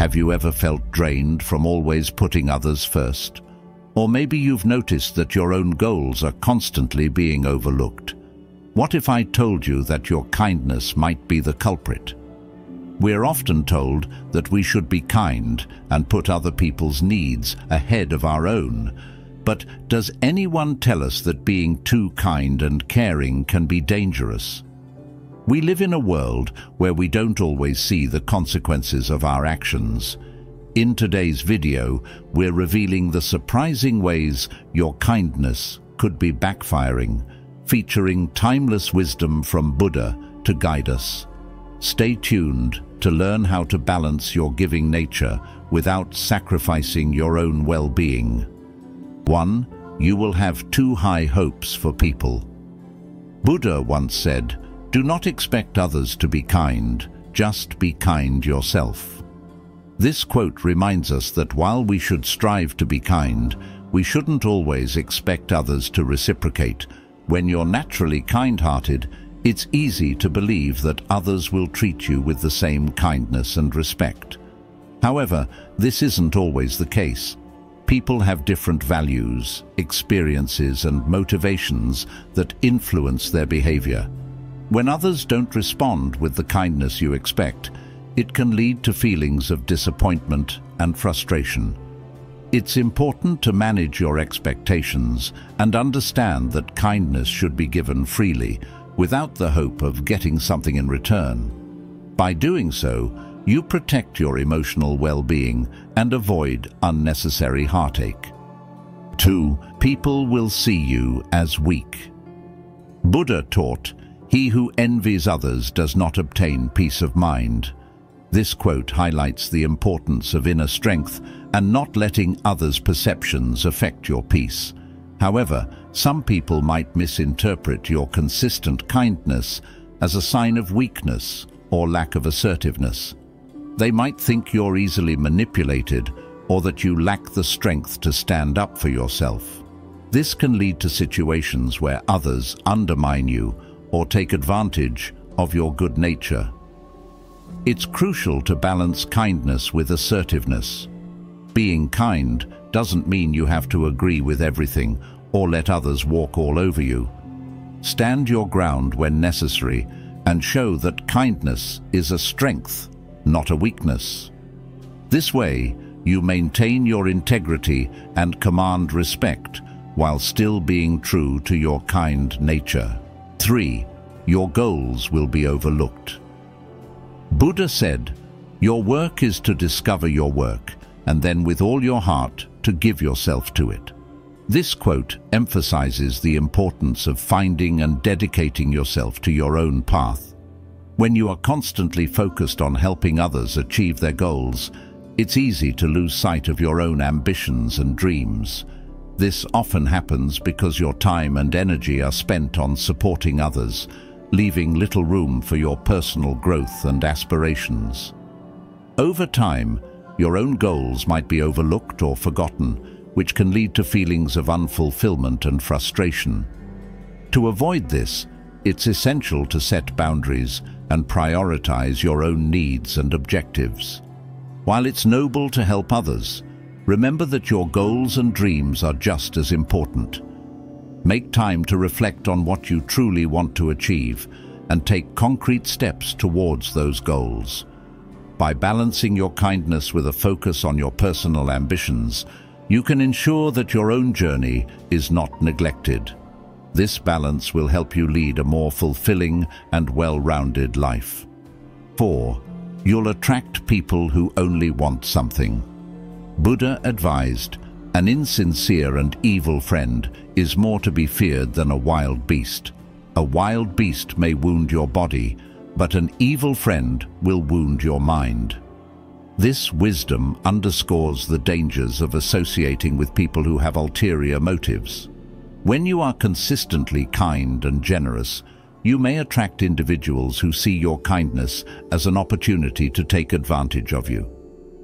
Have you ever felt drained from always putting others first? Or maybe you've noticed that your own goals are constantly being overlooked. What if I told you that your kindness might be the culprit? We're often told that we should be kind and put other people's needs ahead of our own. But does anyone tell us that being too kind and caring can be dangerous? We live in a world where we don't always see the consequences of our actions. In today's video, we're revealing the surprising ways your kindness could be backfiring, featuring timeless wisdom from Buddha to guide us. Stay tuned to learn how to balance your giving nature without sacrificing your own well-being. 1. You will have too high hopes for people. Buddha once said, "Do not expect others to be kind, just be kind yourself." This quote reminds us that while we should strive to be kind, we shouldn't always expect others to reciprocate. When you're naturally kind-hearted, it's easy to believe that others will treat you with the same kindness and respect. However, this isn't always the case. People have different values, experiences, and motivations that influence their behavior. When others don't respond with the kindness you expect, it can lead to feelings of disappointment and frustration. It's important to manage your expectations and understand that kindness should be given freely, without the hope of getting something in return. By doing so, you protect your emotional well-being and avoid unnecessary heartache. 2. People will see you as weak. Buddha taught, "He who envies others does not obtain peace of mind." This quote highlights the importance of inner strength and not letting others' perceptions affect your peace. However, some people might misinterpret your consistent kindness as a sign of weakness or lack of assertiveness. They might think you're easily manipulated or that you lack the strength to stand up for yourself. This can lead to situations where others undermine you or take advantage of your good nature. It's crucial to balance kindness with assertiveness. Being kind doesn't mean you have to agree with everything or let others walk all over you. Stand your ground when necessary and show that kindness is a strength, not a weakness. This way, you maintain your integrity and command respect while still being true to your kind nature. 3. Your goals will be overlooked. Buddha said, "Your work is to discover your work, and then with all your heart to give yourself to it." This quote emphasizes the importance of finding and dedicating yourself to your own path. When you are constantly focused on helping others achieve their goals, it's easy to lose sight of your own ambitions and dreams. This often happens because your time and energy are spent on supporting others, leaving little room for your personal growth and aspirations. Over time, your own goals might be overlooked or forgotten, which can lead to feelings of unfulfillment and frustration. To avoid this, it's essential to set boundaries and prioritize your own needs and objectives. While it's noble to help others, remember that your goals and dreams are just as important. Make time to reflect on what you truly want to achieve and take concrete steps towards those goals. By balancing your kindness with a focus on your personal ambitions, you can ensure that your own journey is not neglected. This balance will help you lead a more fulfilling and well-rounded life. 4. You'll attract people who only want something. Buddha advised, "An insincere and evil friend is more to be feared than a wild beast. A wild beast may wound your body, but an evil friend will wound your mind." This wisdom underscores the dangers of associating with people who have ulterior motives. When you are consistently kind and generous, you may attract individuals who see your kindness as an opportunity to take advantage of you.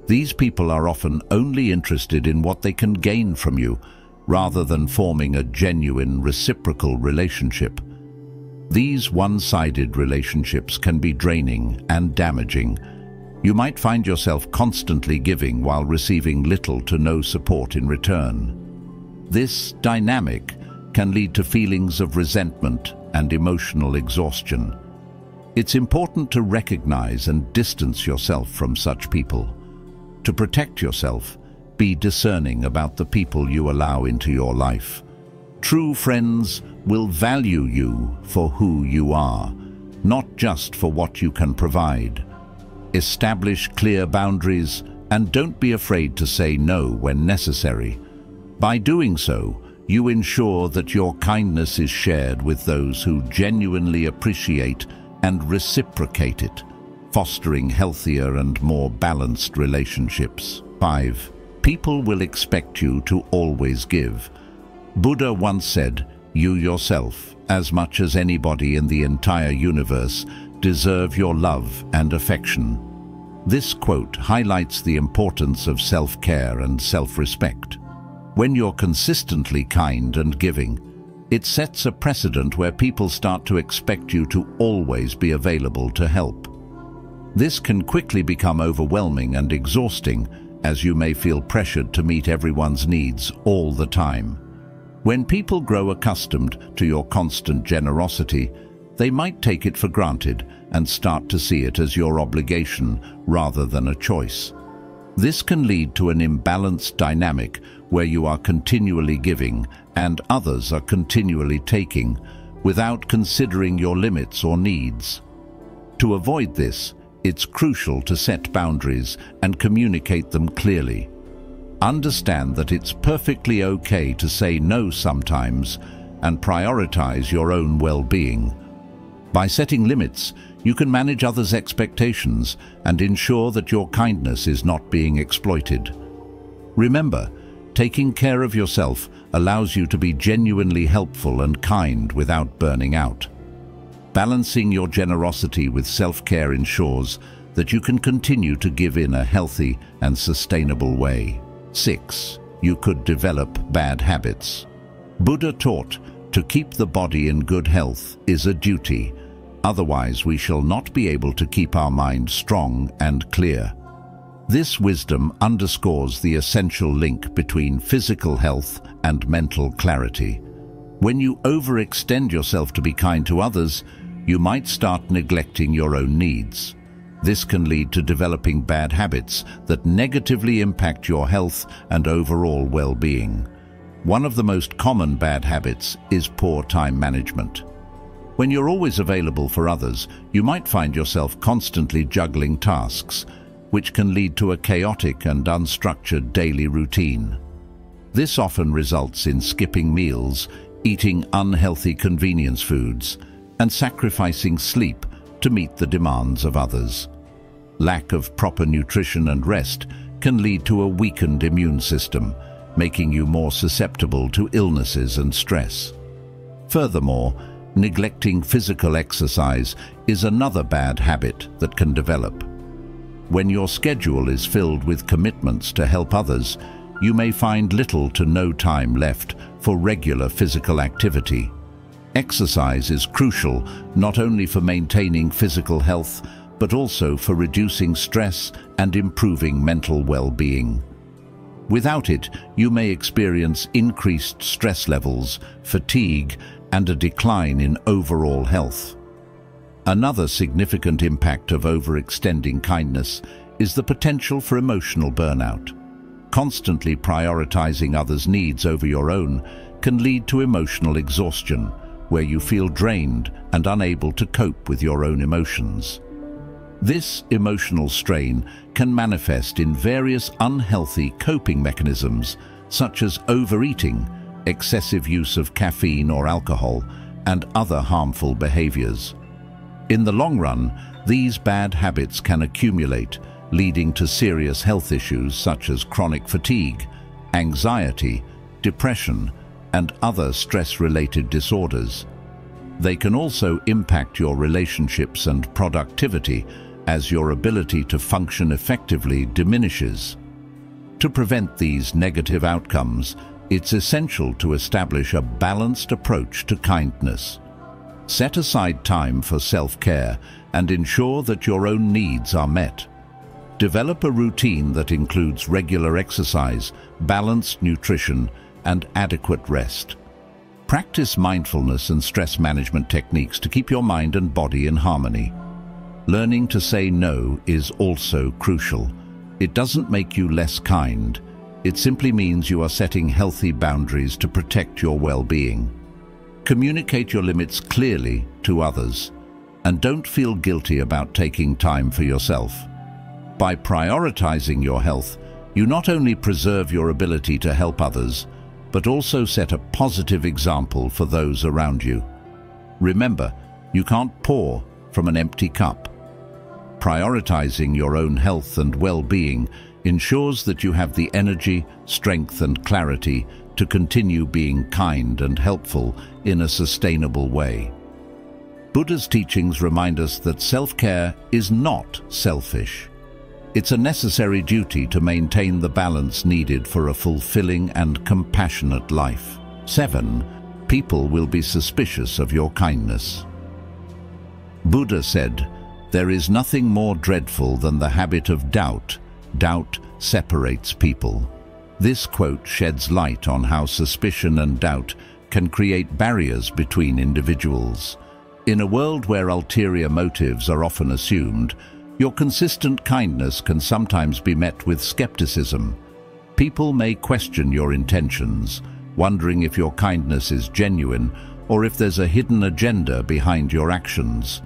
These people are often only interested in what they can gain from you, rather than forming a genuine reciprocal relationship. These one-sided relationships can be draining and damaging. You might find yourself constantly giving while receiving little to no support in return. This dynamic can lead to feelings of resentment and emotional exhaustion. It's important to recognize and distance yourself from such people. To protect yourself, be discerning about the people you allow into your life. True friends will value you for who you are, not just for what you can provide. Establish clear boundaries and don't be afraid to say no when necessary. By doing so, you ensure that your kindness is shared with those who genuinely appreciate and reciprocate it, fostering healthier and more balanced relationships. 5. People will expect you to always give. Buddha once said, "You yourself, as much as anybody in the entire universe, deserve your love and affection." This quote highlights the importance of self-care and self-respect. When you're consistently kind and giving, it sets a precedent where people start to expect you to always be available to help. This can quickly become overwhelming and exhausting, as you may feel pressured to meet everyone's needs all the time. When people grow accustomed to your constant generosity, they might take it for granted and start to see it as your obligation rather than a choice. This can lead to an imbalanced dynamic where you are continually giving and others are continually taking, without considering your limits or needs. To avoid this, it's crucial to set boundaries and communicate them clearly. Understand that it's perfectly okay to say no sometimes and prioritize your own well-being. By setting limits, you can manage others' expectations and ensure that your kindness is not being exploited. Remember, taking care of yourself allows you to be genuinely helpful and kind without burning out. Balancing your generosity with self-care ensures that you can continue to give in a healthy and sustainable way. 6. You could develop bad habits. Buddha taught to keep the body in good health is a duty. Otherwise, we shall not be able to keep our mind strong and clear. This wisdom underscores the essential link between physical health and mental clarity. When you overextend yourself to be kind to others, you might start neglecting your own needs. This can lead to developing bad habits that negatively impact your health and overall well-being. One of the most common bad habits is poor time management. When you're always available for others, you might find yourself constantly juggling tasks, which can lead to a chaotic and unstructured daily routine. This often results in skipping meals, eating unhealthy convenience foods, and sacrificing sleep to meet the demands of others. Lack of proper nutrition and rest can lead to a weakened immune system, making you more susceptible to illnesses and stress. Furthermore, neglecting physical exercise is another bad habit that can develop. When your schedule is filled with commitments to help others, you may find little to no time left for regular physical activity. Exercise is crucial not only for maintaining physical health, but also for reducing stress and improving mental well-being. Without it, you may experience increased stress levels, fatigue, and a decline in overall health. Another significant impact of overextending kindness is the potential for emotional burnout. Constantly prioritizing others' needs over your own can lead to emotional exhaustion, where you feel drained and unable to cope with your own emotions. This emotional strain can manifest in various unhealthy coping mechanisms, such as overeating, excessive use of caffeine or alcohol, and other harmful behaviors. In the long run, these bad habits can accumulate, leading to serious health issues such as chronic fatigue, anxiety, depression, and other stress-related disorders. They can also impact your relationships and productivity as your ability to function effectively diminishes. To prevent these negative outcomes, it's essential to establish a balanced approach to kindness. Set aside time for self-care and ensure that your own needs are met. Develop a routine that includes regular exercise, balanced nutrition, and adequate rest. Practice mindfulness and stress management techniques to keep your mind and body in harmony. Learning to say no is also crucial. It doesn't make you less kind. It simply means you are setting healthy boundaries to protect your well-being. Communicate your limits clearly to others, and don't feel guilty about taking time for yourself. By prioritizing your health, you not only preserve your ability to help others, but also set a positive example for those around you. Remember, you can't pour from an empty cup. Prioritizing your own health and well-being ensures that you have the energy, strength, and clarity to continue being kind and helpful in a sustainable way. Buddha's teachings remind us that self-care is not selfish. It's a necessary duty to maintain the balance needed for a fulfilling and compassionate life. 7. People will be suspicious of your kindness. Buddha said, "There is nothing more dreadful than the habit of doubt. Doubt separates people." This quote sheds light on how suspicion and doubt can create barriers between individuals. In a world where ulterior motives are often assumed, your consistent kindness can sometimes be met with skepticism. People may question your intentions, wondering if your kindness is genuine or if there's a hidden agenda behind your actions.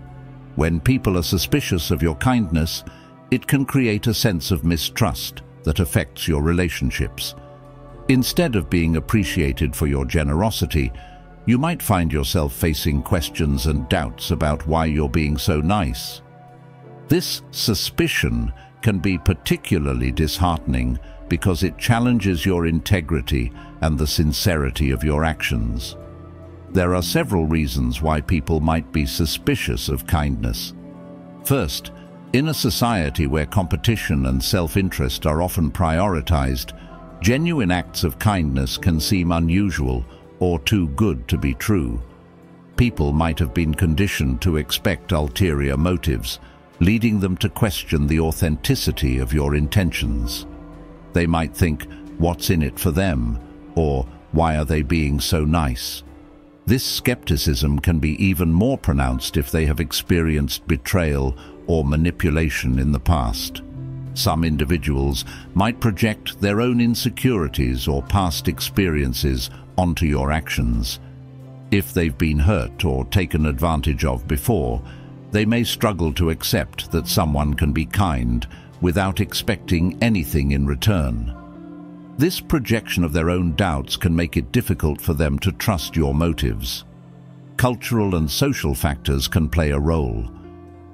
When people are suspicious of your kindness, it can create a sense of mistrust that affects your relationships. Instead of being appreciated for your generosity, you might find yourself facing questions and doubts about why you're being so nice. This suspicion can be particularly disheartening because it challenges your integrity and the sincerity of your actions. There are several reasons why people might be suspicious of kindness. First, in a society where competition and self-interest are often prioritized, genuine acts of kindness can seem unusual or too good to be true. People might have been conditioned to expect ulterior motives, leading them to question the authenticity of your intentions. They might think, "What's in it for them?" or "Why are they being so nice?" This skepticism can be even more pronounced if they have experienced betrayal or manipulation in the past. Some individuals might project their own insecurities or past experiences onto your actions. If they've been hurt or taken advantage of before, they may struggle to accept that someone can be kind without expecting anything in return. This projection of their own doubts can make it difficult for them to trust your motives. Cultural and social factors can play a role.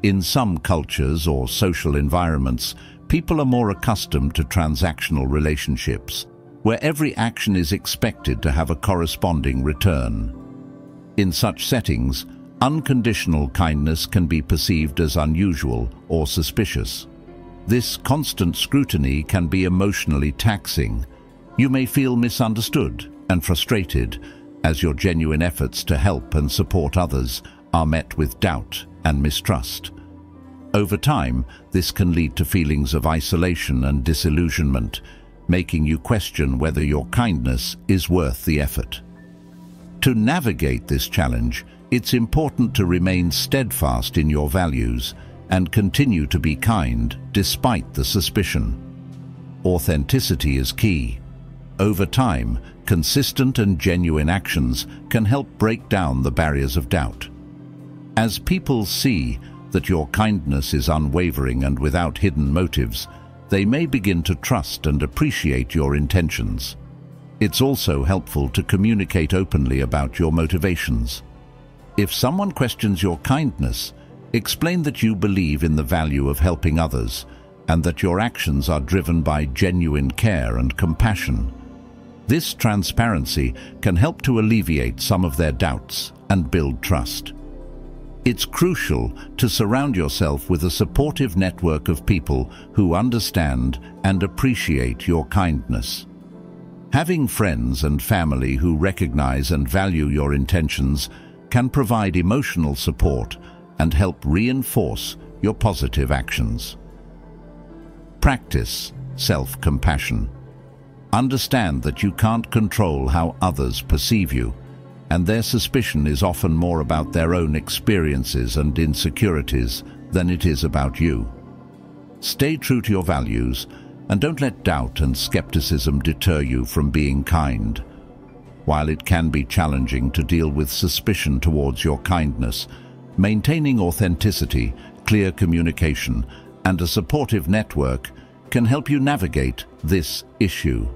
In some cultures or social environments, people are more accustomed to transactional relationships, where every action is expected to have a corresponding return. In such settings, unconditional kindness can be perceived as unusual or suspicious. This constant scrutiny can be emotionally taxing. You may feel misunderstood and frustrated as your genuine efforts to help and support others are met with doubt and mistrust. Over time, this can lead to feelings of isolation and disillusionment, making you question whether your kindness is worth the effort. To navigate this challenge, it's important to remain steadfast in your values and continue to be kind despite the suspicion. Authenticity is key. Over time, consistent and genuine actions can help break down the barriers of doubt. As people see that your kindness is unwavering and without hidden motives, they may begin to trust and appreciate your intentions. It's also helpful to communicate openly about your motivations. If someone questions your kindness, explain that you believe in the value of helping others and that your actions are driven by genuine care and compassion. This transparency can help to alleviate some of their doubts and build trust. It's crucial to surround yourself with a supportive network of people who understand and appreciate your kindness. Having friends and family who recognize and value your intentions can provide emotional support and help reinforce your positive actions. Practice self-compassion. Understand that you can't control how others perceive you, and their suspicion is often more about their own experiences and insecurities than it is about you. Stay true to your values, and don't let doubt and skepticism deter you from being kind. While it can be challenging to deal with suspicion towards your kindness, maintaining authenticity, clear communication, and a supportive network can help you navigate this issue.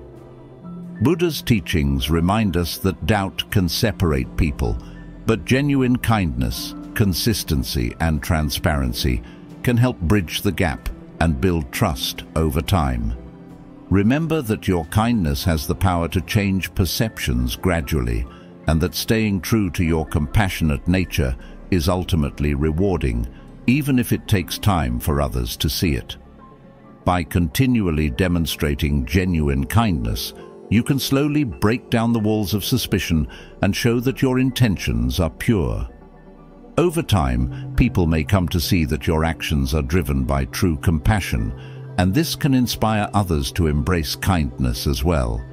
Buddha's teachings remind us that doubt can separate people, but genuine kindness, consistency, and transparency can help bridge the gap and build trust over time. Remember that your kindness has the power to change perceptions gradually, and that staying true to your compassionate nature is ultimately rewarding, even if it takes time for others to see it. By continually demonstrating genuine kindness, you can slowly break down the walls of suspicion and show that your intentions are pure. Over time, people may come to see that your actions are driven by true compassion, and this can inspire others to embrace kindness as well.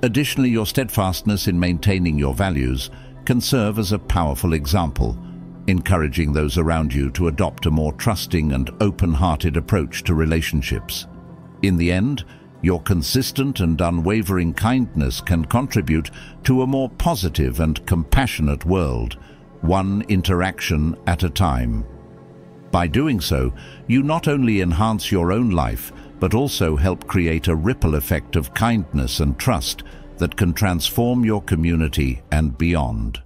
Additionally, your steadfastness in maintaining your values can serve as a powerful example, encouraging those around you to adopt a more trusting and open-hearted approach to relationships. In the end, your consistent and unwavering kindness can contribute to a more positive and compassionate world, one interaction at a time. By doing so, you not only enhance your own life, but also help create a ripple effect of kindness and trust that can transform your community and beyond.